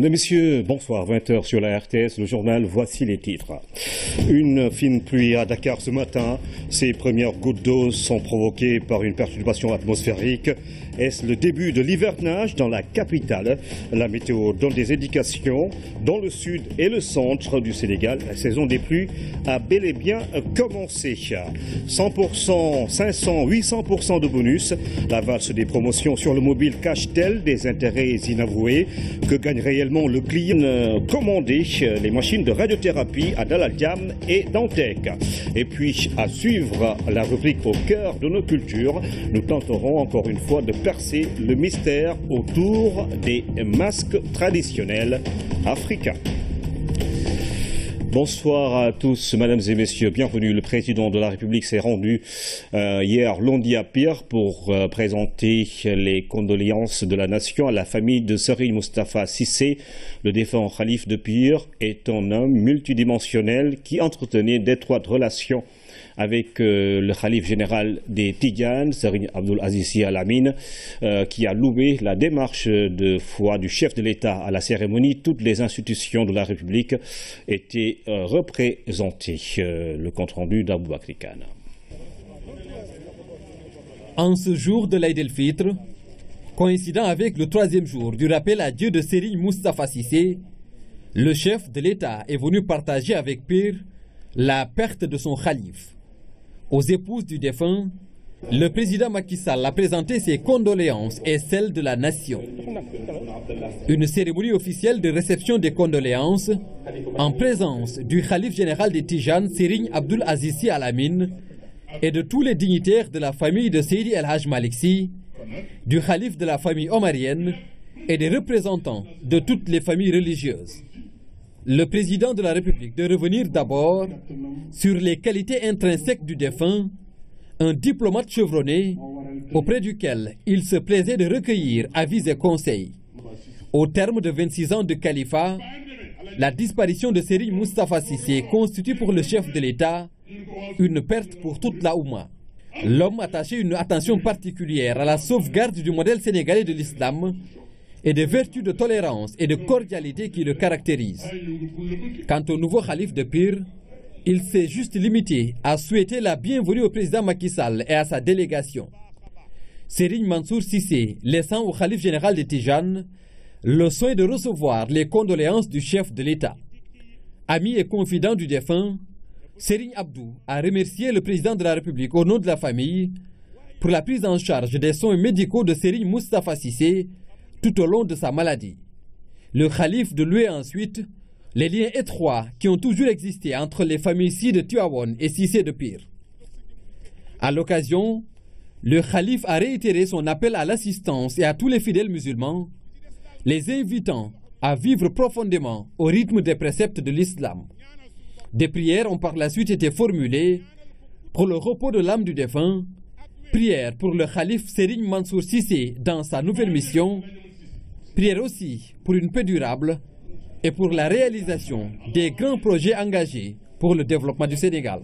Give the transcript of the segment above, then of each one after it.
Mesdames, Messieurs, bonsoir. 20h sur la RTS, le journal, voici les titres. Une fine pluie à Dakar ce matin. Ces premières gouttes d'eau sont provoquées par une perturbation atmosphérique. Est-ce le début de l'hivernage dans la capitale? La météo donne des indications. Dans le sud et le centre du Sénégal, la saison des pluies a bel et bien commencé. 100%, 500, 800% de bonus. La valse des promotions sur le mobile cache-t-elle des intérêts inavoués? Que gagne réellement le client commandé les machines de radiothérapie à Dalaldiam et Dantec? Et puis, à suivre la rubrique au cœur de nos cultures, nous tenterons encore une fois de percer le mystère autour des masques traditionnels africains. Bonsoir à tous, mesdames et messieurs, bienvenue. Le président de la République s'est rendu hier lundi à Pire pour présenter les condoléances de la nation à la famille de Serigne Moustapha Cissé. Le défunt khalife de Pire est un homme multidimensionnel qui entretenait d'étroites relations avec le khalife général des Tidjanes, Serigne Abdoul Aziz Sy Al Amine, qui a loué la démarche de foi du chef de l'État à la cérémonie. Toutes les institutions de la République étaient représentées. Le compte-rendu d'Aboubakri Kane. En ce jour de l'Aïd el-Fitr, coïncidant avec le 3e jour du rappel à Dieu de Serigne Moustapha Cissé, le chef de l'État est venu partager avec Pire la perte de son khalife. Aux épouses du défunt, le président Macky Sall a présenté ses condoléances et celles de la nation. Une cérémonie officielle de réception des condoléances en présence du khalife général des Tidjanes, Serigne Abdoul Aziz Sy Al Amine, et de tous les dignitaires de la famille de Seydi El Hadj Malick Sy, du khalife de la famille omarienne et des représentants de toutes les familles religieuses. Le président de la République de revenir d'abord sur les qualités intrinsèques du défunt, un diplomate chevronné auprès duquel il se plaisait de recueillir avis et conseils. Au terme de 26 ans de califat, la disparition de Serigne Moustapha Cissé constitue pour le chef de l'État une perte pour toute la Oumma. L'homme attachait une attention particulière à la sauvegarde du modèle sénégalais de l'islam et des vertus de tolérance et de cordialité qui le caractérisent. Quant au nouveau khalife de Pire, il s'est juste limité à souhaiter la bienvenue au président Macky Sall et à sa délégation. Serigne Mansour Cissé, laissant au khalife général des Tidjanes le soin de recevoir les condoléances du chef de l'État. Ami et confident du défunt, Serigne Abdou a remercié le président de la République au nom de la famille pour la prise en charge des soins médicaux de Serigne Moustapha Cissé tout au long de sa maladie. Le khalife de louer ensuite les liens étroits qui ont toujours existé entre les familles Sy de Tivaouane et Cissé de Pire. À l'occasion, le khalife a réitéré son appel à l'assistance et à tous les fidèles musulmans, les invitant à vivre profondément au rythme des préceptes de l'islam. Des prières ont par la suite été formulées pour le repos de l'âme du défunt, prières pour le khalife Serigne Mansour Cissé dans sa nouvelle mission, prières aussi pour une paix durable et pour la réalisation des grands projets engagés pour le développement du Sénégal.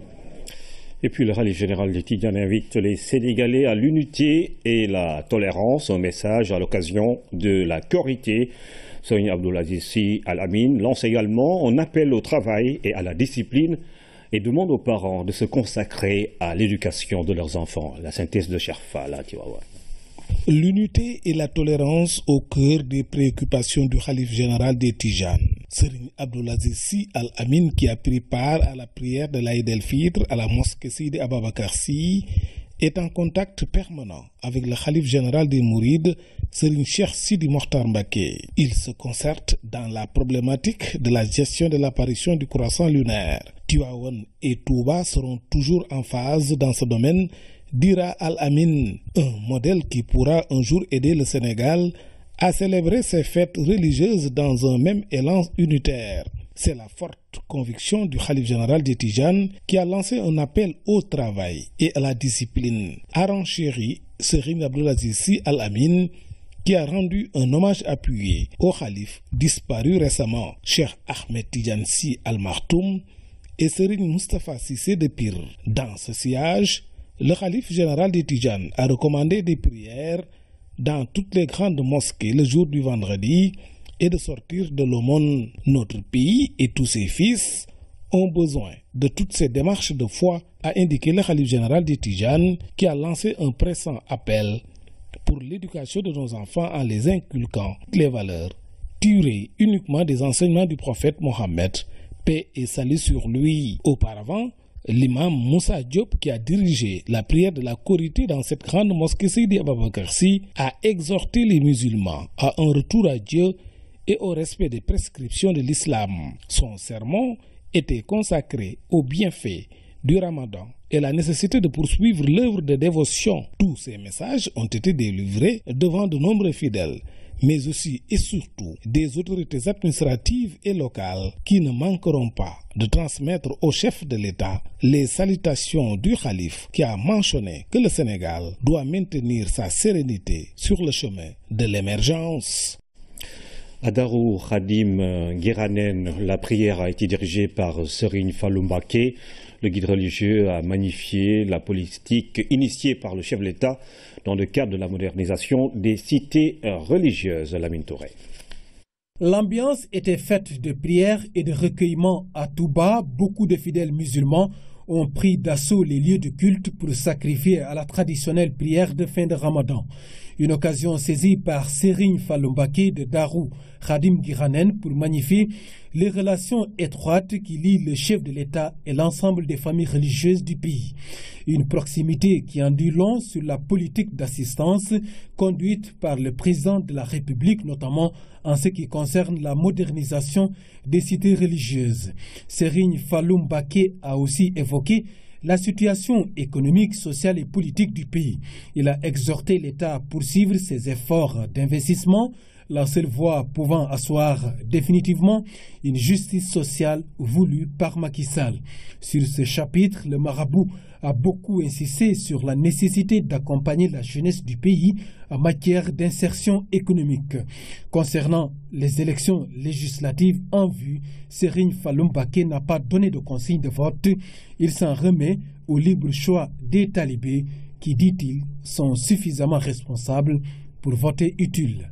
Et puis le khalife général des Tidjanes invite les Sénégalais à l'unité et la tolérance, un message à l'occasion de la Korité. Serigne Abdoul Aziz Sy Al Amine lance également un appel au travail et à la discipline et demande aux parents de se consacrer à l'éducation de leurs enfants. La synthèse de Cherfa, là, tu vas voir. L'unité et la tolérance au cœur des préoccupations du khalife général des Tidjanes. Serigne Abdoul Aziz Sy Al Amine, qui a pris part à la prière de l'Aïd el-Fitr à la mosquée Seydi Ababakar Sy, est en contact permanent avec le khalife général des Mourides, Serigne Cheikh Sidi Mokhtar Mbacké. Ils se concertent dans la problématique de la gestion de l'apparition du croissant lunaire. Tivaouane et Touba seront toujours en phase dans ce domaine, dira Al Amine, un modèle qui pourra un jour aider le Sénégal à célébrer ses fêtes religieuses dans un même élan unitaire. C'est la forte conviction du khalife général des Tidjanes qui a lancé un appel au travail et à la discipline. A renchéri Serigne Abdoul Aziz Sy Al Amine, qui a rendu un hommage appuyé au khalife disparu récemment, Cheikh Ahmed Tidiane Sy Al Maktoum et Serigne Moustapha Cissé de Pire. Dans ce sillage, le khalife général des Tidjanes a recommandé des prières dans toutes les grandes mosquées le jour du vendredi et de sortir de l'aumône. Notre pays et tous ses fils ont besoin de toutes ces démarches de foi, a indiqué le khalife général des Tijanes, qui a lancé un pressant appel pour l'éducation de nos enfants en les inculquant les valeurs tirées uniquement des enseignements du prophète Mohammed, paix et salut sur lui. Auparavant, l'imam Moussa Diop, qui a dirigé la prière de la Korité dans cette grande mosquée Seydi Ababakar Sy, a exhorté les musulmans à un retour à Dieu et au respect des prescriptions de l'islam. Son sermon était consacré aux bienfaits du Ramadan et la nécessité de poursuivre l'œuvre de dévotion. Tous ces messages ont été délivrés devant de nombreux fidèles, mais aussi et surtout des autorités administratives et locales qui ne manqueront pas de transmettre au chef de l'État les salutations du khalife, qui a mentionné que le Sénégal doit maintenir sa sérénité sur le chemin de l'émergence. À Darou Khadim Guiranen, la prière a été dirigée par Serigne Fallou Mbacké. Le guide religieux a magnifié la politique initiée par le chef de l'État dans le cadre de la modernisation des cités religieuses. Lamine Touré. L'ambiance était faite de prières et de recueillements à Touba. Beaucoup de fidèles musulmans ont pris d'assaut les lieux de culte pour sacrifier à la traditionnelle prière de fin de Ramadan. Une occasion saisie par Serigne Fallou Mbacké de Darou Khadim Guiranen pour magnifier les relations étroites qui lient le chef de l'État et l'ensemble des familles religieuses du pays. Une proximité qui en dit long sur la politique d'assistance conduite par le président de la République, notamment en ce qui concerne la modernisation des cités religieuses. Serigne Fallou Mbacké a aussi évoqué la situation économique, sociale et politique du pays. Il a exhorté l'État à poursuivre ses efforts d'investissement, la seule voie pouvant asseoir définitivement une justice sociale voulue par Macky Sall. Sur ce chapitre, le marabout a beaucoup insisté sur la nécessité d'accompagner la jeunesse du pays en matière d'insertion économique. Concernant les élections législatives en vue, Serigne Fallou Mbacké n'a pas donné de consigne de vote. Il s'en remet au libre choix des talibés qui, dit-il, sont suffisamment responsables pour voter utile.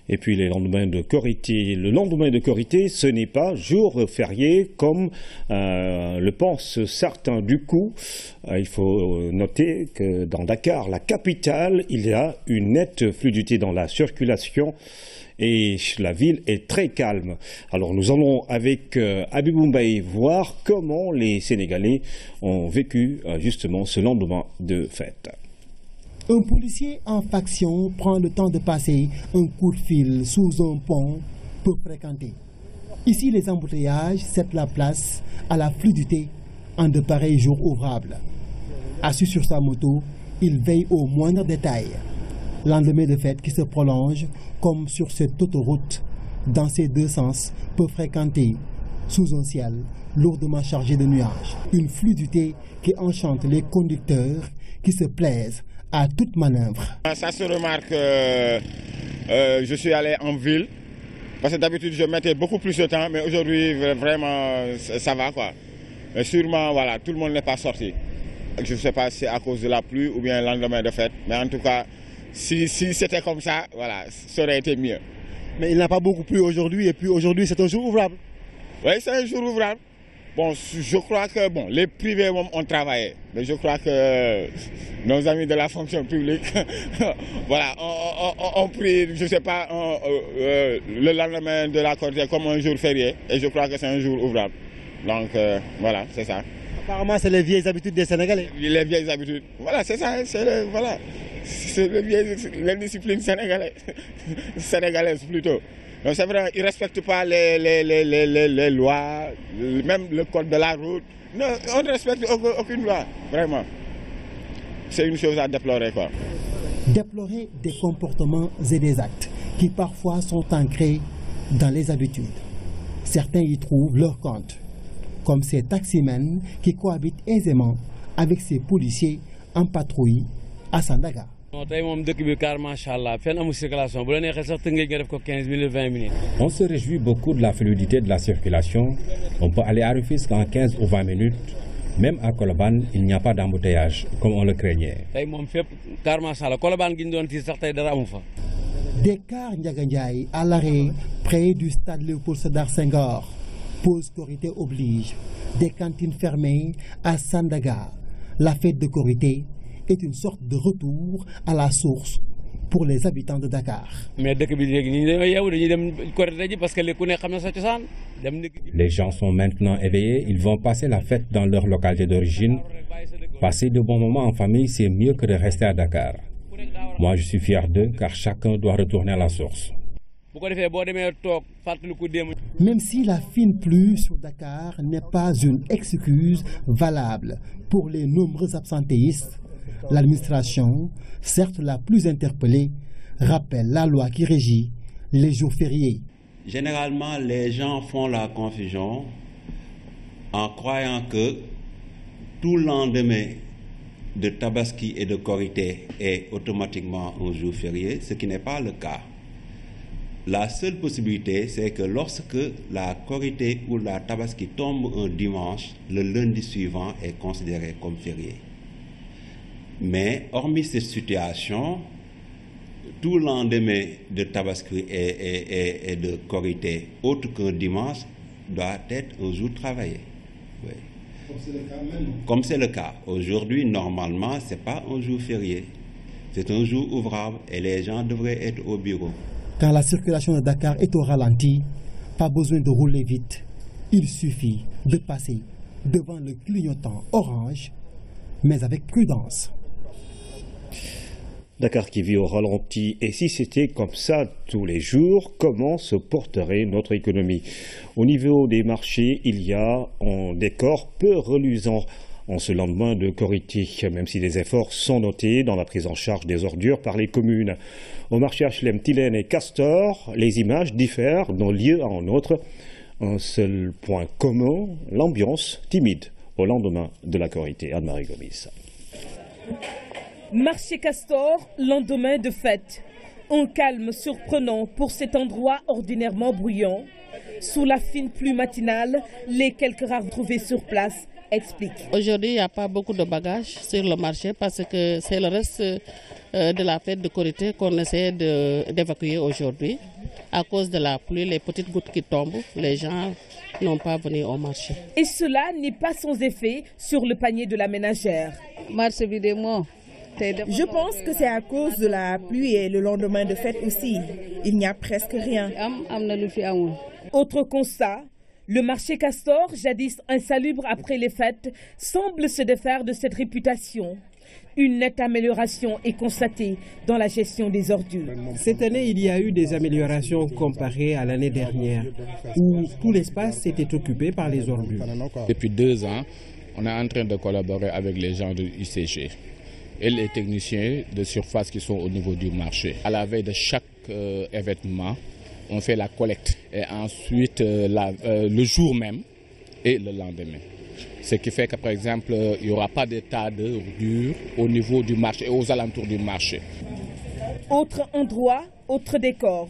Et puis les lendemains de Korité. Le lendemain de Korité, ce n'est pas jour férié comme le pensent certains. Du coup, il faut noter que dans Dakar, la capitale, il y a une nette fluidité dans la circulation et la ville est très calme. Alors nous allons avec Abibou Mbaye voir comment les Sénégalais ont vécu justement ce lendemain de fête. Un policier en faction prend le temps de passer un coup de fil sous un pont peu fréquenté. Ici, les embouteillages cèdent la place à la fluidité en de pareils jours ouvrables. Assis sur sa moto, il veille aux moindres détails. Lendemain de fête qui se prolonge comme sur cette autoroute dans ses deux sens peu fréquentée sous un ciel lourdement chargé de nuages. Une fluidité qui enchante les conducteurs qui se plaisent à toute manœuvre. Ça se remarque, je suis allé en ville, parce que d'habitude je mettais beaucoup plus de temps, mais aujourd'hui vraiment ça va quoi. Mais sûrement voilà, tout le monde n'est pas sorti. Je ne sais pas si c'est à cause de la pluie ou bien le lendemain de fête, mais en tout cas, si c'était comme ça, voilà, ça aurait été mieux. Mais il n'a pas beaucoup plu aujourd'hui, et puis aujourd'hui c'est un jour ouvrable. Oui, c'est un jour ouvrable. Bon, je crois que bon, les privés ont travaillé, mais je crois que nos amis de la fonction publique, voilà, ont pris, je ne sais pas, le lendemain de la Korité comme un jour férié, et je crois que c'est un jour ouvrable. Donc voilà, c'est ça. Apparemment, c'est les vieilles habitudes des Sénégalais. Les vieilles habitudes, voilà, c'est ça, voilà, c'est les disciplines sénégalaises plutôt. Donc c'est vrai, ils ne respectent pas les lois, même le code de la route. Non, on ne respecte aucune loi, vraiment. C'est une chose à déplorer, quoi. Déplorer des comportements et des actes qui parfois sont ancrés dans les habitudes. Certains y trouvent leur compte, comme ces taximens qui cohabitent aisément avec ces policiers en patrouille à Sandaga. On se réjouit beaucoup de la fluidité de la circulation. On peut aller à Rufisque en 15 ou 20 minutes. Même à Colobane, il n'y a pas d'embouteillage, comme on le craignait. Des cars Ndiagandiaï à l'arrêt près du stade Léopold Sédar Senghor. Pause Korité oblige. Des cantines fermées à Sandaga. La fête de Korité est une sorte de retour à la source pour les habitants de Dakar. Les gens sont maintenant éveillés, ils vont passer la fête dans leur localité d'origine. Passer de bons moments en famille, c'est mieux que de rester à Dakar. Moi, je suis fier d'eux car chacun doit retourner à la source. Même si la fine pluie sur Dakar n'est pas une excuse valable pour les nombreux absentéistes, l'administration, certes la plus interpellée, rappelle la loi qui régit les jours fériés. Généralement, les gens font la confusion en croyant que tout lendemain de Tabaski et de Korité est automatiquement un jour férié, ce qui n'est pas le cas. La seule possibilité, c'est que lorsque la Korité ou la Tabaski tombe un dimanche, le lundi suivant est considéré comme férié. Mais hormis cette situation, tout lendemain de Tabaski et de Korité, autre qu'un dimanche, doit être un jour travaillé. Oui. Comme c'est le cas. Aujourd'hui, normalement, ce n'est pas un jour férié. C'est un jour ouvrable et les gens devraient être au bureau. Quand la circulation de Dakar est au ralenti, pas besoin de rouler vite. Il suffit de passer devant le clignotant orange, mais avec prudence. Dakar qui vit au ralenti, et si c'était comme ça tous les jours, comment se porterait notre économie? Au niveau des marchés, il y a un décor peu reluisant en ce lendemain de Korité, même si des efforts sont notés dans la prise en charge des ordures par les communes. Au marché HLM, Tilène et Castor, les images diffèrent d'un lieu à un autre. Un seul point commun, l'ambiance timide au lendemain de la Korité. Anne-Marie Gomis. Marché Castor, lendemain de fête. Un calme surprenant pour cet endroit ordinairement bruyant. Sous la fine pluie matinale, les quelques rares trouvés sur place expliquent. Aujourd'hui, il n'y a pas beaucoup de bagages sur le marché parce que c'est le reste de la fête de Korité qu'on essaie d'évacuer aujourd'hui. À cause de la pluie, les petites gouttes qui tombent, les gens n'ont pas venu au marché. Et cela n'est pas sans effet sur le panier de la ménagère. Je pense que c'est à cause de la pluie et le lendemain de fête aussi. Il n'y a presque rien. Autre constat, le marché Castor, jadis insalubre après les fêtes, semble se défaire de cette réputation. Une nette amélioration est constatée dans la gestion des ordures. Cette année, il y a eu des améliorations comparées à l'année dernière, où tout l'espace était occupé par les ordures. Depuis 2 ans, on est en train de collaborer avec les gens de UCG et les techniciens de surface qui sont au niveau du marché. À la veille de chaque événement, on fait la collecte et ensuite le jour même et le lendemain. Ce qui fait que, par exemple, il n'y aura pas de tas d'ordures au niveau du marché et aux alentours du marché. Autre endroit, autre décor.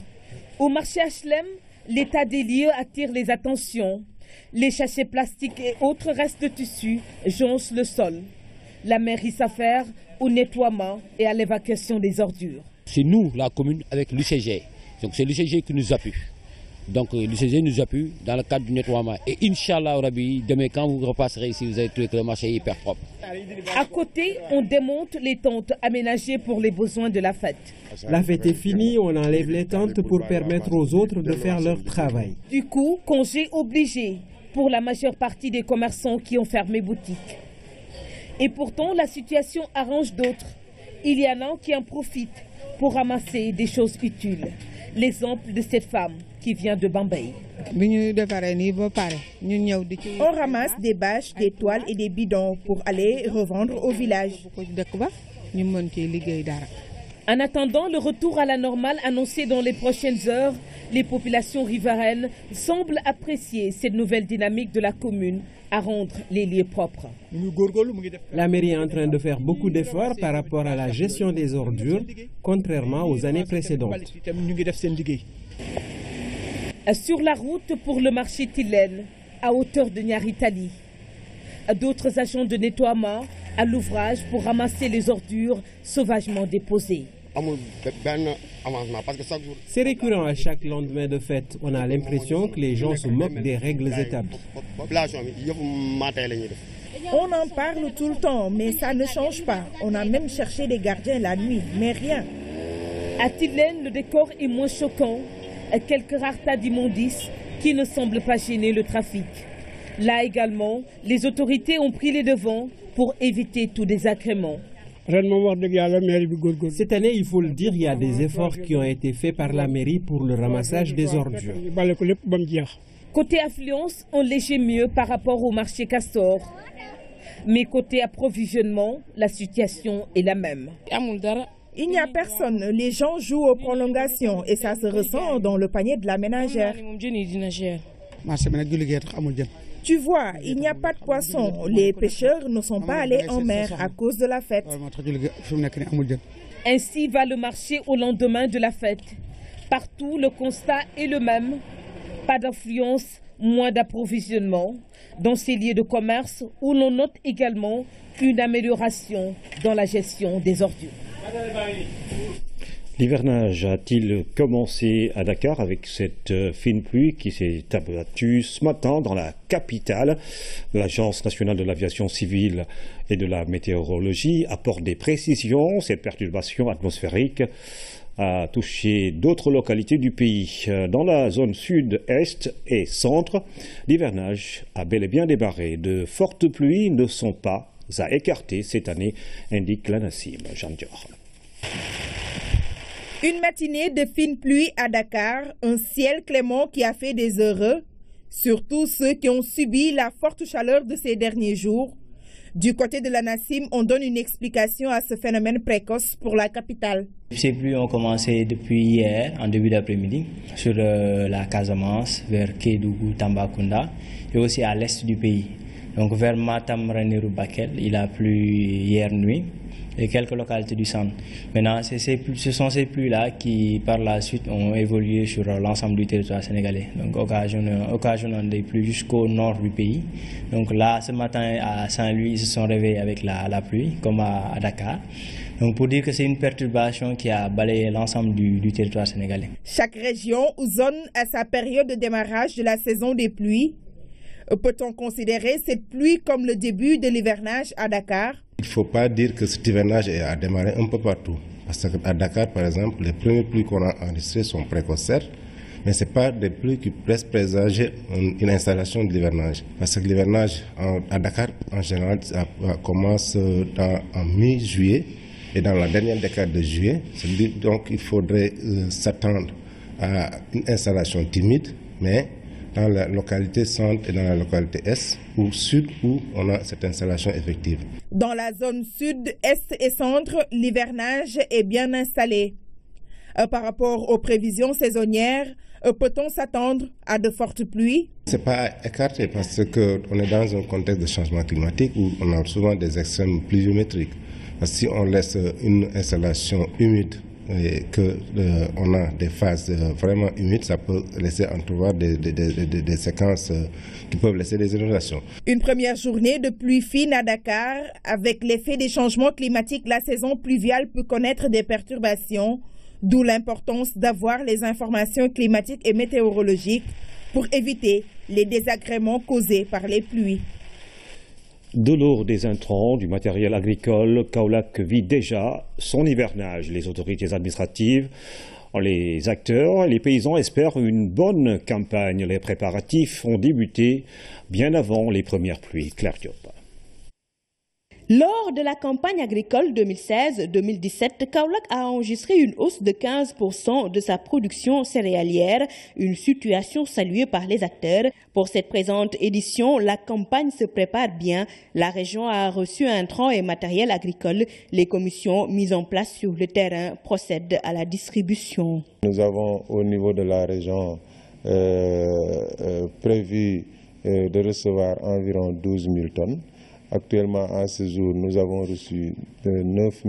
Au marché HLM, l'état des lieux attire les attentions. Les sachets plastiques et autres restes de tissu joncent le sol. La mairie s'affaire au nettoiement et à l'évacuation des ordures. C'est nous, la commune, avec l'UCG. Donc c'est l'UCG qui nous appuie. Donc l'UCG nous appuie dans le cadre du nettoiement. Et Inch'Allah, Rabbi, demain quand vous repasserez ici, vous allez trouver que le marché est hyper propre. À côté, on démonte les tentes aménagées pour les besoins de la fête. La fête est finie, on enlève les tentes pour permettre aux autres de faire leur travail. Du coup, congé obligé pour la majeure partie des commerçants qui ont fermé boutique. Et pourtant, la situation arrange d'autres. Il y en a qui en profitent pour ramasser des choses utiles. L'exemple de cette femme qui vient de Bambey. On ramasse des bâches, des toiles et des bidons pour aller revendre au village. En attendant le retour à la normale annoncé dans les prochaines heures, les populations riveraines semblent apprécier cette nouvelle dynamique de la commune à rendre les lieux propres. La mairie est en train de faire beaucoup d'efforts par rapport à la gestion des ordures, contrairement aux années précédentes. Sur la route pour le marché Tilène, à hauteur de Nyaritali, d'autres agents de nettoiement à l'ouvrage pour ramasser les ordures sauvagement déposées. C'est récurrent à chaque lendemain de fête. On a l'impression que les gens se moquent des règles établies. On en parle tout le temps, mais ça ne change pas. On a même cherché des gardiens la nuit, mais rien. À Tilène, le décor est moins choquant. Quelques rares tas d'immondices qui ne semblent pas gêner le trafic. Là également, les autorités ont pris les devants pour éviter tout désagrément. Cette année, il faut le dire, il y a des efforts qui ont été faits par la mairie pour le ramassage des ordures. Côté affluence, on léger mieux par rapport au marché Castor. Mais côté approvisionnement, la situation est la même. Il n'y a personne. Les gens jouent aux prolongations et ça se ressent dans le panier de la ménagère. Tu vois, il n'y a pas de poissons. Les pêcheurs ne sont pas allés en mer à cause de la fête. Ainsi va le marché au lendemain de la fête. Partout, le constat est le même. Pas d'affluence, moins d'approvisionnement. Dans ces lieux de commerce où l'on note également une amélioration dans la gestion des ordures. L'hivernage a-t-il commencé à Dakar avec cette fine pluie qui s'est abattue ce matin dans la capitale? L'Agence nationale de l'aviation civile et de la météorologie apporte des précisions. Cette perturbation atmosphérique a touché d'autres localités du pays. Dans la zone sud-est et centre, l'hivernage a bel et bien démarré. De fortes pluies ne sont pas à écarter cette année, indique l'ANACIM. Jeanne Dior. Une matinée de fine pluie à Dakar, un ciel clément qui a fait des heureux, surtout ceux qui ont subi la forte chaleur de ces derniers jours. Du côté de l'ANACIM, on donne une explication à ce phénomène précoce pour la capitale. Ces pluies ont commencé depuis hier, en début d'après-midi, sur la Casamance, vers Kédougou, Tambacounda, et aussi à l'est du pays. Donc vers Matam, Ranérou, Bakel, il a plu hier nuit, et quelques localités du centre. Maintenant, ce sont ces pluies-là qui, par la suite, ont évolué sur l'ensemble du territoire sénégalais. Donc, occasionnant des pluies jusqu'au nord du pays. Donc là, ce matin, à Saint-Louis, ils se sont réveillés avec la pluie, comme à Dakar. Donc, pour dire que c'est une perturbation qui a balayé l'ensemble du territoire sénégalais. Chaque région ou zone a sa période de démarrage de la saison des pluies. Peut-on considérer cette pluie comme le début de l'hivernage à Dakar? Il ne faut pas dire que cet hivernage a démarré un peu partout. Parce qu'à Dakar, par exemple, les premières pluies qu'on a enregistrées sont précoces, mais ce n'est pas des pluies qui laissent présager une installation de l'hivernage. Parce que l'hivernage à Dakar, en général, ça commence en mi-juillet et dans la dernière décade de juillet. Donc, il faudrait s'attendre à une installation timide, mais dans la localité centre et dans la localité est ou sud où on a cette installation effective. Dans la zone sud, est et centre, l'hivernage est bien installé. Par rapport aux prévisions saisonnières, peut-on s'attendre à de fortes pluies? Ce n'est pas écarté parce qu'on est dans un contexte de changement climatique où on a souvent des extrêmes pluviométriques. Parce que si on laisse une installation humide et qu'on a des phases vraiment humides, ça peut laisser entrevoir des séquences qui peuvent laisser des inondations. Une première journée de pluie fine à Dakar. Avec l'effet des changements climatiques, la saison pluviale peut connaître des perturbations, d'où l'importance d'avoir les informations climatiques et météorologiques pour éviter les désagréments causés par les pluies. De l'eau, des intrants, du matériel agricole, Kaolack vit déjà son hivernage. Les autorités administratives, les acteurs, les paysans espèrent une bonne campagne. Les préparatifs ont débuté bien avant les premières pluies. Claire Diop. Lors de la campagne agricole 2016-2017, Kaolack a enregistré une hausse de 15% de sa production céréalière, une situation saluée par les acteurs. Pour cette présente édition, la campagne se prépare bien. La région a reçu intrants et matériel agricole. Les commissions mises en place sur le terrain procèdent à la distribution. Nous avons au niveau de la région prévu de recevoir environ 12 000 tonnes. Actuellement, à ce jour, nous avons reçu 9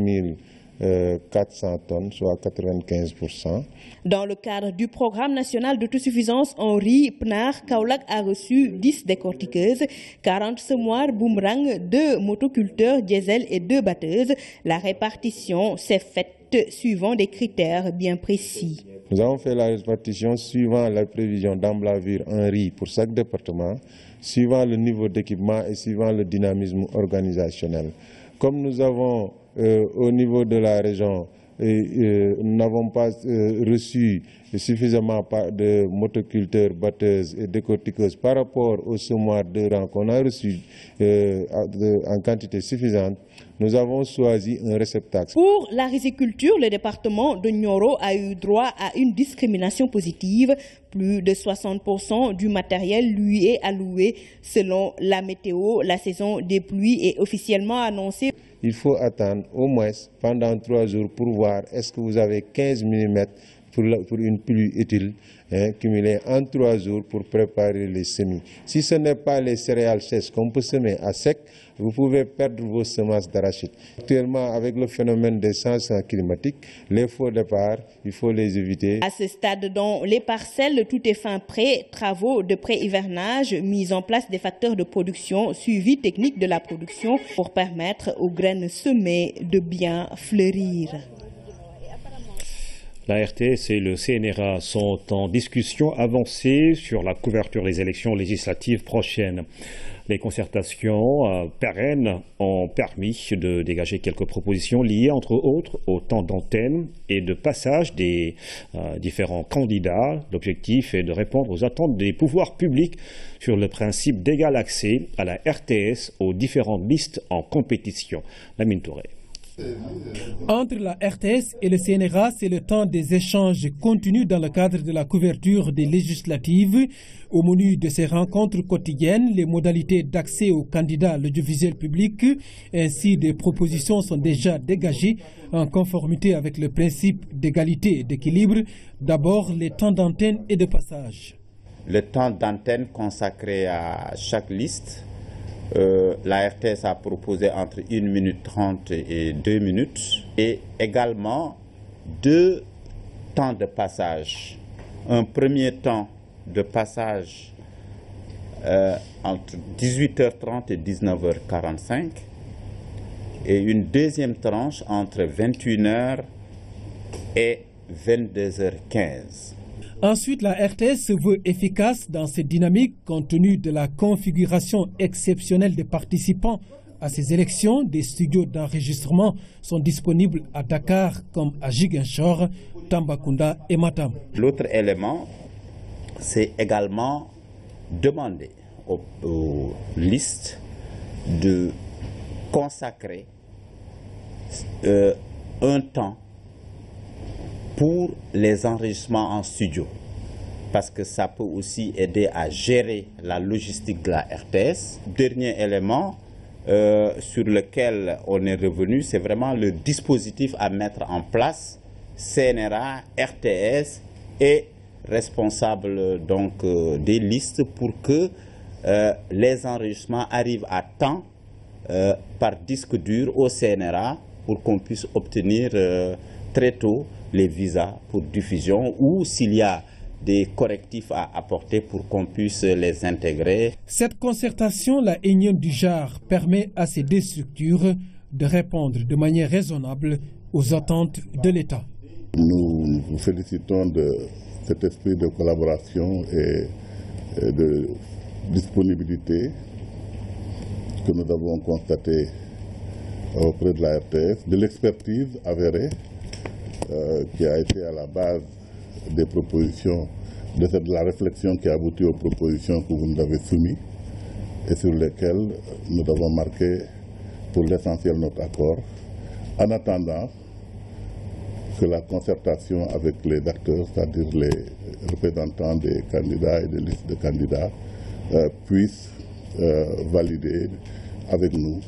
400 tonnes, soit 95%. Dans le cadre du programme national d'autosuffisance en riz PNAR, Kaolack a reçu 10 décortiqueuses, 40 semoirs boomerang, 2 motoculteurs diesel et 2 batteuses. La répartition s'est faite faite suivant des critères bien précis. Nous avons fait la répartition suivant la prévision d'Amblavir en riz pour chaque département, suivant le niveau d'équipement et suivant le dynamisme organisationnel. Comme nous avons au niveau de la région, nous n'avons pas reçu suffisamment de motoculteurs, batteuses et décortiqueuses par rapport au semoir de rang qu'on a reçu en quantité suffisante, nous avons choisi un réceptacle. Pour la riziculture, le département de Nioro a eu droit à une discrimination positive. Plus de 60% du matériel lui est alloué. Selon la météo, la saison des pluies est officiellement annoncée. Il faut attendre au moins pendant 3 jours pour voir est-ce que vous avez 15 mm pour une pluie utile cumulée en 3 jours pour préparer les semis. Si ce n'est pas les céréales sèches qu'on peut semer à sec, vous pouvez perdre vos semences d'arachide. Actuellement, avec le phénomène des changements climatiques, les faux départs, il faut les éviter. À ce stade, dans les parcelles, tout est fin prêt. Travaux de pré-hivernage, mise en place des facteurs de production, suivi technique de la production pour permettre aux graines semées de bien fleurir. La RTS et le CNRA sont en discussion avancée sur la couverture des élections législatives prochaines. Les concertations pérennes ont permis de dégager quelques propositions liées, entre autres, au temps d'antenne et de passage des différents candidats. L'objectif est de répondre aux attentes des pouvoirs publics sur le principe d'égal accès à la RTS aux différentes listes en compétition. Lamine Touré. Entre la RTS et le CNRA, c'est le temps des échanges continus dans le cadre de la couverture des législatives. Au menu de ces rencontres quotidiennes, les modalités d'accès aux candidats à l'audiovisuel public ainsi des propositions sont déjà dégagées en conformité avec le principe d'égalité et d'équilibre. D'abord, les temps d'antenne et de passage. Le temps d'antenne consacré à chaque liste. La RTS a proposé entre 1 minute 30 et 2 minutes et également 2 temps de passage. Un premier temps de passage entre 18h30 et 19h45 et une deuxième tranche entre 21h et 22h15. Ensuite, la RTS se veut efficace dans cette dynamique compte tenu de la configuration exceptionnelle des participants à ces élections. Des studios d'enregistrement sont disponibles à Dakar comme à Ziguinchor, Tambacounda et Matam. L'autre élément, c'est également demander aux listes de consacrer un temps pour les enregistrements en studio, parce que ça peut aussi aider à gérer la logistique de la RTS. Dernier élément sur lequel on est revenu, c'est vraiment le dispositif à mettre en place. CNRA, RTS et responsables donc des listes pour que les enregistrements arrivent à temps par disque dur au CNRA pour qu'on puisse obtenir très tôt les visas pour diffusion ou s'il y a des correctifs à apporter pour qu'on puisse les intégrer. Cette concertation, la énième du genre, permet à ces deux structures de répondre de manière raisonnable aux attentes de l'État. Nous vous félicitons de cet esprit de collaboration et de disponibilité que nous avons constaté auprès de la RTS, de l'expertise avérée qui a été à la base des propositions, de la réflexion qui a abouti aux propositions que vous nous avez soumises et sur lesquelles nous avons marqué pour l'essentiel notre accord, en attendant que la concertation avec les acteurs, c'est-à-dire les représentants des candidats et des listes de candidats, puisse valider avec nous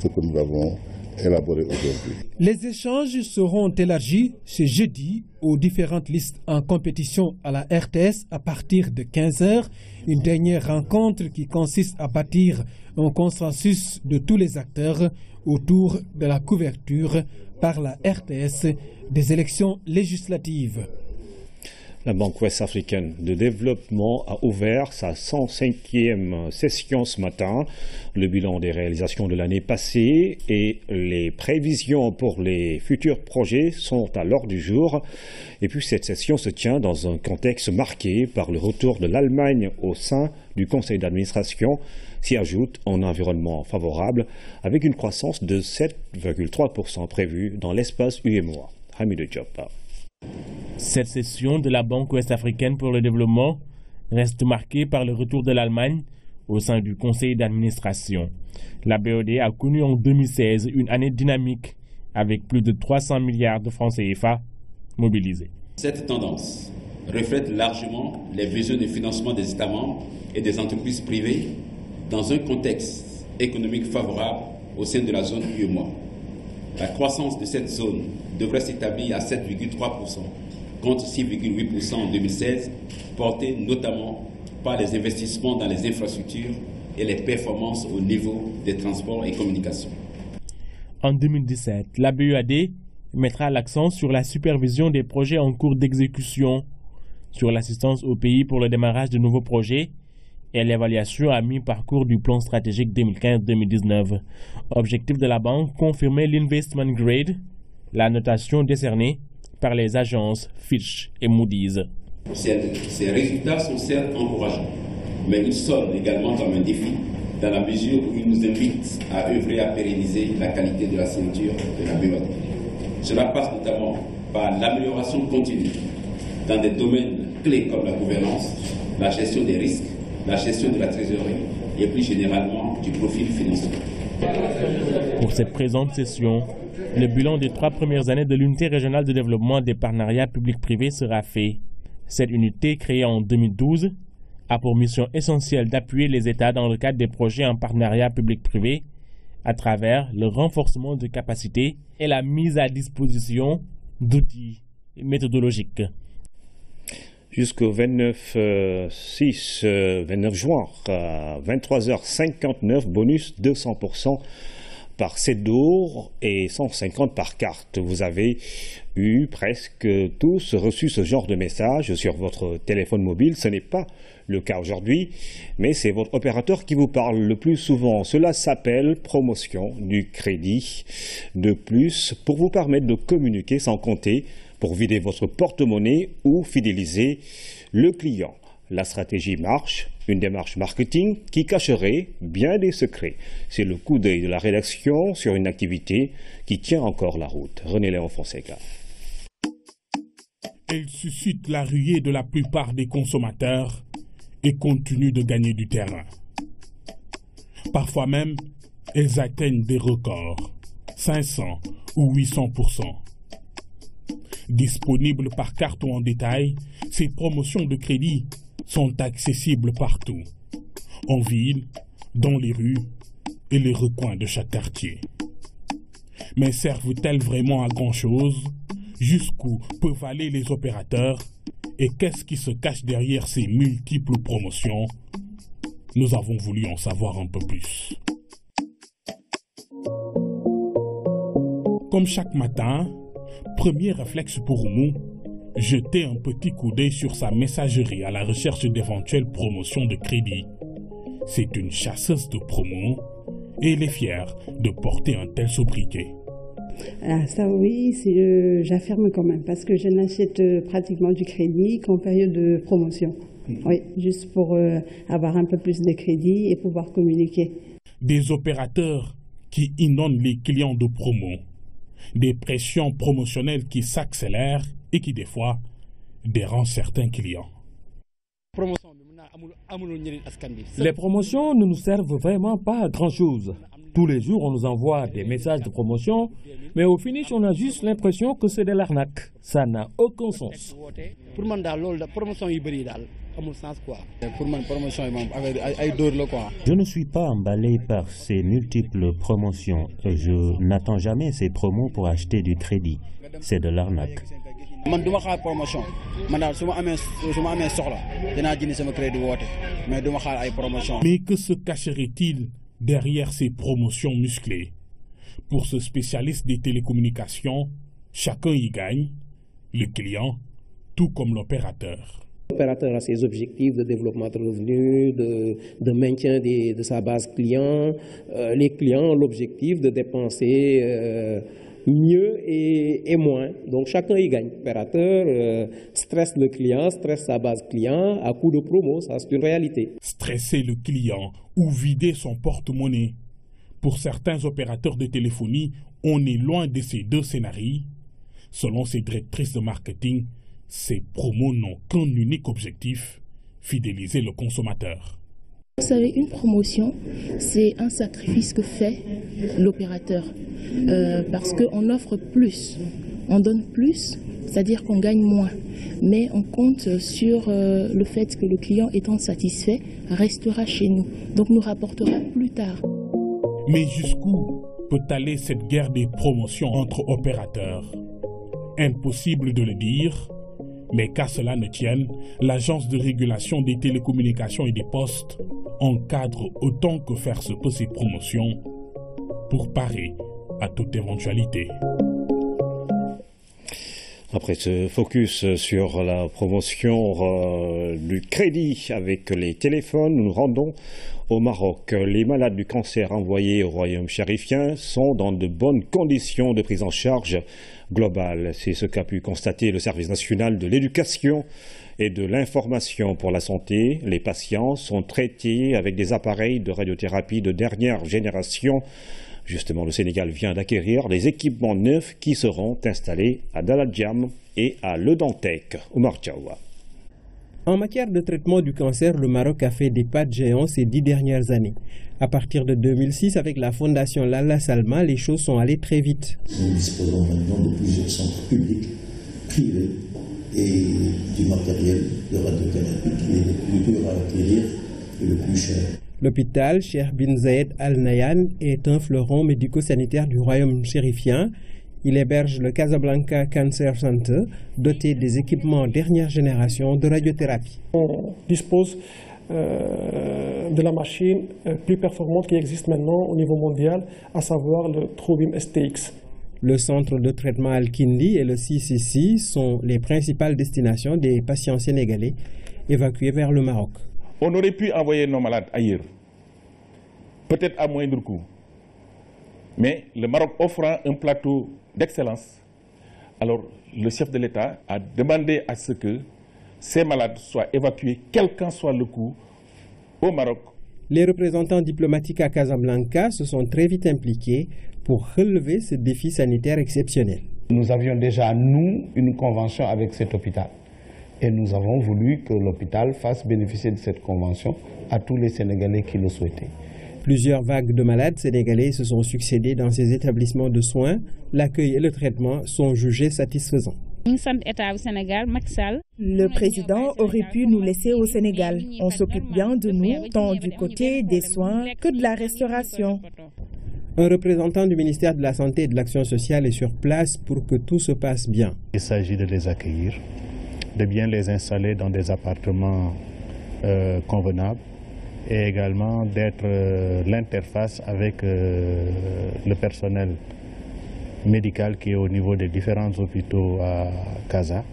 ce que nous avons élaboré aujourd'hui. Les échanges seront élargis ce jeudi aux différentes listes en compétition à la RTS à partir de 15h. Une dernière rencontre qui consiste à bâtir un consensus de tous les acteurs autour de la couverture par la RTS des élections législatives. La Banque ouest-africaine de développement a ouvert sa 105e session ce matin. Le bilan des réalisations de l'année passée et les prévisions pour les futurs projets sont à l'ordre du jour. Et puis cette session se tient dans un contexte marqué par le retour de l'Allemagne au sein du conseil d'administration. S'y ajoute un environnement favorable avec une croissance de 7,3% prévue dans l'espace UEMOA. Hamidou Diop. Cette session de la Banque ouest-africaine pour le développement reste marquée par le retour de l'Allemagne au sein du conseil d'administration. La BOD a connu en 2016 une année dynamique avec plus de 300 milliards de francs CFA mobilisés. Cette tendance reflète largement les besoins de financement des États membres et des entreprises privées dans un contexte économique favorable au sein de la zone UEMOA. La croissance de cette zone devrait s'établir à 7,3% contre 6,8% en 2016, portée notamment par les investissements dans les infrastructures et les performances au niveau des transports et communications. En 2017, la BEAD mettra l'accent sur la supervision des projets en cours d'exécution, sur l'assistance au pays pour le démarrage de nouveaux projets et l'évaluation à mi-parcours du plan stratégique 2015-2019. Objectif de la banque, confirmer l'Investment Grade, la notation décernée par les agences Fitch et Moody's. Ces résultats sont certes encourageants, mais ils sonnent également comme un défi dans la mesure où ils nous invitent à œuvrer à pérenniser la qualité de la ceinture de la BEAD. Cela passe notamment par l'amélioration continue dans des domaines clés comme la gouvernance, la gestion des risques, la gestion de la trésorerie et plus généralement du profil financier. Pour cette présente session, le bilan des 3 premières années de l'unité régionale de développement des partenariats publics-privés sera fait. Cette unité, créée en 2012, a pour mission essentielle d'appuyer les États dans le cadre des projets en partenariat public-privé à travers le renforcement de capacités et la mise à disposition d'outils méthodologiques. Jusqu'au 29 juin, à 23h59, bonus 200% par CEDOR et 150 par carte. Vous avez eu presque tous reçu ce genre de message sur votre téléphone mobile. Ce n'est pas le cas aujourd'hui, mais c'est votre opérateur qui vous parle le plus souvent. Cela s'appelle promotion du crédit de plus pour vous permettre de communiquer sans compter, pour vider votre porte-monnaie ou fidéliser le client. La stratégie marche, une démarche marketing qui cacherait bien des secrets. C'est le coup d'œil de la rédaction sur une activité qui tient encore la route. René-Léon Fonseca. Elle suscite la ruée de la plupart des consommateurs et continue de gagner du terrain. Parfois même, elles atteignent des records, 500 ou 800%. Disponibles par carte ou en détail, ces promotions de crédit sont accessibles partout, en ville, dans les rues et les recoins de chaque quartier. Mais servent-elles vraiment à grand-chose? Jusqu'où peuvent aller les opérateurs? Et qu'est-ce qui se cache derrière ces multiples promotions? Nous avons voulu en savoir un peu plus. Comme chaque matin, premier réflexe pour nous, jeter un petit coup d'œil sur sa messagerie à la recherche d'éventuelles promotions de crédit. C'est une chasseuse de promos et elle est fière de porter un tel sobriquet. Ah, ça oui, j'affirme quand même, parce que je n'achète pratiquement du crédit qu'en période de promotion. Oui, juste pour avoir un peu plus de crédit et pouvoir communiquer. Des opérateurs qui inondent les clients de promo. Des pressions promotionnelles qui s'accélèrent et qui, des fois, dérangent certains clients. Les promotions ne nous servent vraiment pas à grand-chose. Tous les jours, on nous envoie des messages de promotion, mais au finish, on a juste l'impression que c'est de l'arnaque. Ça n'a aucun sens. Je ne suis pas emballé par ces multiples promotions. Je n'attends jamais ces promos pour acheter du crédit. C'est de l'arnaque. Mais que se cacherait-il derrière ces promotions musclées? Pour ce spécialiste des télécommunications, chacun y gagne, le client tout comme l'opérateur. L'opérateur a ses objectifs de développement de revenus, de maintien de sa base client. Les clients ont l'objectif de dépenser mieux et moins. Donc chacun y gagne. L'opérateur stresse le client, stresse sa base client à coup de promo, ça c'est une réalité. Stresser le client ou vider son porte-monnaie. Pour certains opérateurs de téléphonie, on est loin de ces deux scénarios. Selon ses directrices de marketing, ces promos n'ont qu'un unique objectif, fidéliser le consommateur. Vous savez, une promotion, c'est un sacrifice que fait l'opérateur parce qu'on offre plus, on donne plus, c'est-à-dire qu'on gagne moins. Mais on compte sur le fait que le client étant satisfait restera chez nous, donc nous rapportera plus tard. Mais jusqu'où peut aller cette guerre des promotions entre opérateurs? Impossible de le dire, mais qu'à cela ne tienne, l'Agence de régulation des télécommunications et des postes encadre autant que faire se peut ces promotions pour parer à toute éventualité. Après ce focus sur la promotion du crédit avec les téléphones, nous nous rendons au Maroc. Les malades du cancer envoyés au royaume chérifien sont dans de bonnes conditions de prise en charge globale. C'est ce qu'a pu constater le service national de l'éducation et de l'information pour la santé. Les patients sont traités avec des appareils de radiothérapie de dernière génération. Justement, le Sénégal vient d'acquérir des équipements neufs qui seront installés à Daladjam et à Le Dantec. Oumar Tchaoua. En matière de traitement du cancer, le Maroc a fait des pas de géant ces 10 dernières années. À partir de 2006, avec la fondation Lalla Salma, les choses sont allées très vite. Nous disposons maintenant de plusieurs centres publics, privés et du matériel de radiothérapie qui est le plus dur à acquérir et le plus cher. L'hôpital Cheikh bin Zayed Al Nahyan est un fleuron médico-sanitaire du royaume chérifien. Il héberge le Casablanca Cancer Center, doté des équipements dernière génération de radiothérapie. On dispose de la machine plus performante qui existe maintenant au niveau mondial, à savoir le Trubim STX. Le centre de traitement Al-Kindi et le CCC sont les principales destinations des patients sénégalais évacués vers le Maroc. On aurait pu envoyer nos malades ailleurs, peut-être à moindre coût. Mais le Maroc offrant un plateau d'excellence, alors le chef de l'État a demandé à ce que ces malades soient évacués, quel qu'en soit le coût, au Maroc. Les représentants diplomatiques à Casablanca se sont très vite impliqués pour relever ce défi sanitaire exceptionnel. Nous avions déjà, nous, une convention avec cet hôpital. Et nous avons voulu que l'hôpital fasse bénéficier de cette convention à tous les Sénégalais qui le souhaitaient. Plusieurs vagues de malades sénégalais se sont succédées dans ces établissements de soins. L'accueil et le traitement sont jugés satisfaisants. Le président aurait pu nous laisser au Sénégal. On s'occupe bien de nous, tant du côté des soins que de la restauration. Un représentant du ministère de la Santé et de l'Action sociale est sur place pour que tout se passe bien. Il s'agit de les accueillir, de bien les installer dans des appartements convenables et également d'être l'interface avec le personnel médical qui est au niveau des différents hôpitaux à Casa.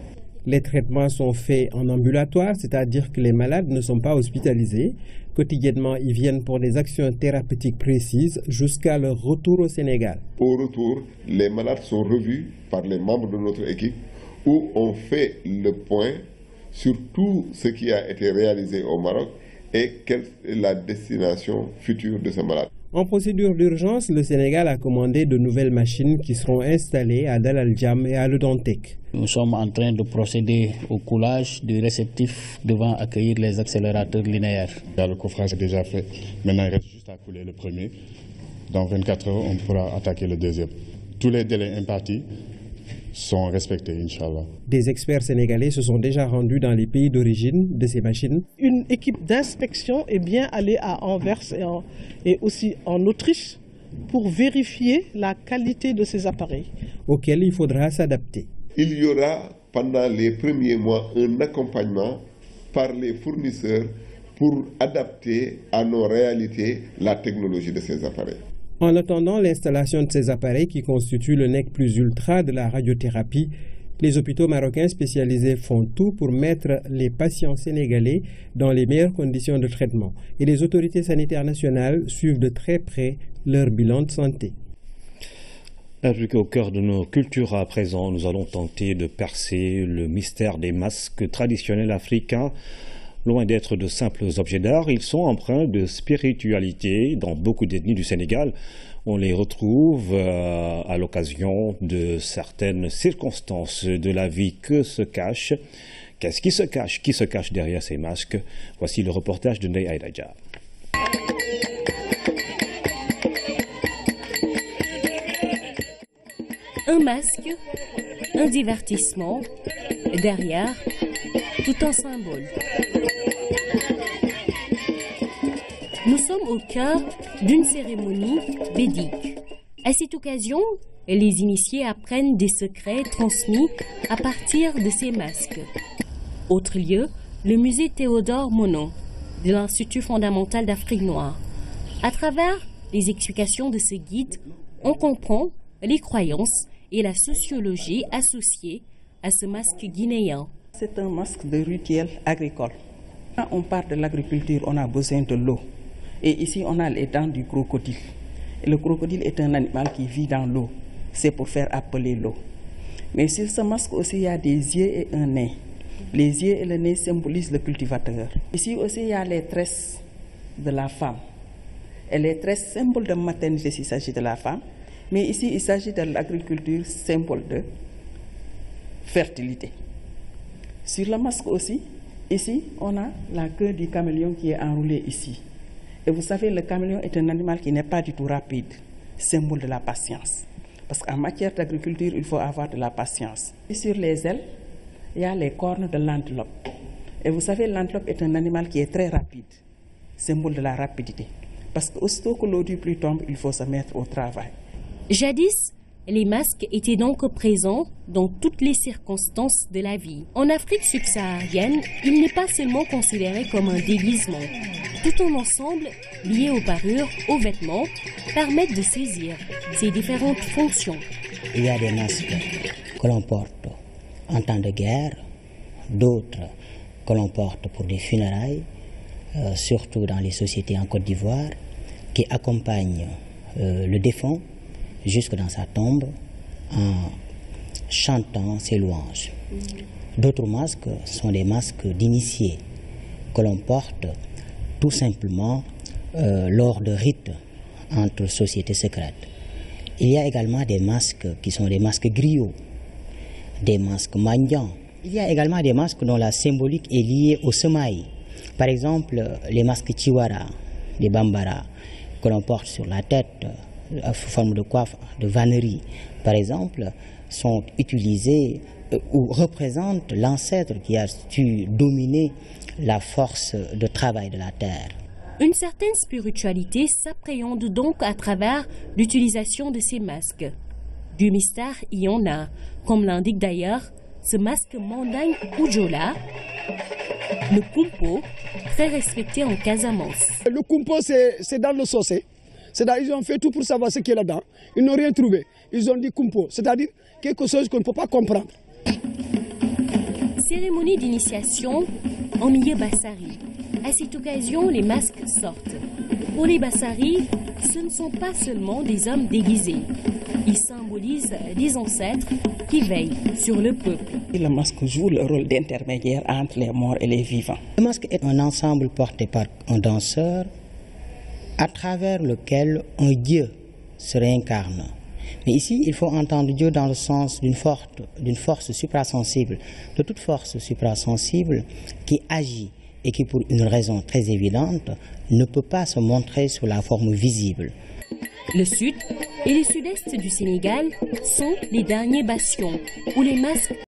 Les traitements sont faits en ambulatoire, c'est-à-dire que les malades ne sont pas hospitalisés. Quotidiennement, ils viennent pour des actions thérapeutiques précises jusqu'à leur retour au Sénégal. Au retour, les malades sont revus par les membres de notre équipe où on fait le point sur tout ce qui a été réalisé au Maroc et quelle est la destination future de ce malade. En procédure d'urgence, le Sénégal a commandé de nouvelles machines qui seront installées à Daladjam et à Le Dantec. Nous sommes en train de procéder au coulage du réceptif devant accueillir les accélérateurs linéaires. Le coffrage est déjà fait. Maintenant, il reste juste à couler le premier. Dans 24 heures, on pourra attaquer le deuxième. Tous les délais impartis sont respectés, Inch'Allah. Des experts sénégalais se sont déjà rendus dans les pays d'origine de ces machines. Une équipe d'inspection est bien allée à Anvers et aussi en Autriche pour vérifier la qualité de ces appareils. Auxquels il faudra s'adapter. Il y aura pendant les premiers mois un accompagnement par les fournisseurs pour adapter à nos réalités la technologie de ces appareils. En attendant l'installation de ces appareils qui constituent le nec plus ultra de la radiothérapie, Les hôpitaux marocains spécialisés font tout pour mettre les patients sénégalais dans les meilleures conditions de traitement. Et les autorités sanitaires nationales suivent de très près leur bilan de santé. Afrique au cœur de nos cultures à présent, nous allons tenter de percer le mystère des masques traditionnels africains. Loin d'être de simples objets d'art, ils sont empreints de spiritualité. Dans beaucoup d'ethnies du Sénégal, on les retrouve à l'occasion de certaines circonstances de la vie. Que se cache? Qu'est-ce qui se cache? Qui se cache derrière ces masques? Voici le reportage de Ndeye Aïdaja. Un masque, un divertissement, derrière, tout un symbole. Nous sommes au cœur d'une cérémonie védique. À cette occasion, les initiés apprennent des secrets transmis à partir de ces masques. Autre lieu, le musée Théodore Monod de l'Institut fondamental d'Afrique noire. À travers les explications de ce guide, on comprend les croyances et la sociologie associée à ce masque guinéen. C'est un masque de rituel agricole. Quand on parle de l'agriculture, on a besoin de l'eau. Et ici, on a les dents du crocodile. Et le crocodile est un animal qui vit dans l'eau. C'est pour faire appeler l'eau. Mais sur ce masque aussi, il y a des yeux et un nez. Les yeux et le nez symbolisent le cultivateur. Ici aussi, il y a les tresses de la femme. Et les tresses, symbole de maternité s'il s'agit de la femme. Mais ici, il s'agit de l'agriculture, symbole de fertilité. Sur le masque aussi, ici, on a la queue du caméléon qui est enroulée ici. Et vous savez, le caméléon est un animal qui n'est pas du tout rapide, symbole de la patience. Parce qu'en matière d'agriculture, il faut avoir de la patience. Et sur les ailes, il y a les cornes de l'antilope. Et vous savez, l'antilope est un animal qui est très rapide, symbole de la rapidité. Parce qu'aussitôt que l'eau du pluie tombe, il faut se mettre au travail. Jadis, les masques étaient donc présents dans toutes les circonstances de la vie. En Afrique subsaharienne, il n'est pas seulement considéré comme un déguisement. Tout un ensemble, lié aux parures, aux vêtements, permettent de saisir ces différentes fonctions. Il y a des masques que l'on porte en temps de guerre, d'autres que l'on porte pour des funérailles, surtout dans les sociétés en Côte d'Ivoire, qui accompagnent le défunt jusque dans sa tombe en chantant ses louanges. D'autres masques sont des masques d'initiés que l'on porte tout simplement lors de rites entre sociétés secrètes. Il y a également des masques qui sont des masques griots, des masques mendiants. Il y a également des masques dont la symbolique est liée au semaï. Par exemple, les masques Chiwara, les Bambara, que l'on porte sur la tête, sous forme de coiffe, de vannerie, par exemple, sont utilisés ou représentent l'ancêtre qui a su dominer la force de travail de la terre. Une certaine spiritualité s'appréhende donc à travers l'utilisation de ces masques. Du mystère, il y en a, comme l'indique d'ailleurs ce masque Mandagne Ujola, le kumpo, très respecté en Casamance. Le kumpo, c'est dans le saucé. C'est-à-dire ils ont fait tout pour savoir ce qu'il y a là-dedans. Ils n'ont rien trouvé. Ils ont dit kumpo, c'est-à-dire quelque chose qu'on ne peut pas comprendre. Cérémonie d'initiation en milieu Bassari. À cette occasion, les masques sortent. Pour les Bassari, ce ne sont pas seulement des hommes déguisés. Ils symbolisent des ancêtres qui veillent sur le peuple. Le masque joue le rôle d'intermédiaire entre les morts et les vivants. Le masque est un ensemble porté par un danseur à travers lequel un dieu se réincarne. Mais ici, il faut entendre Dieu dans le sens d'une force suprasensible, de toute force suprasensible qui agit et qui, pour une raison très évidente, ne peut pas se montrer sous la forme visible. Le sud et le sud-est du Sénégal sont les derniers bastions où les masques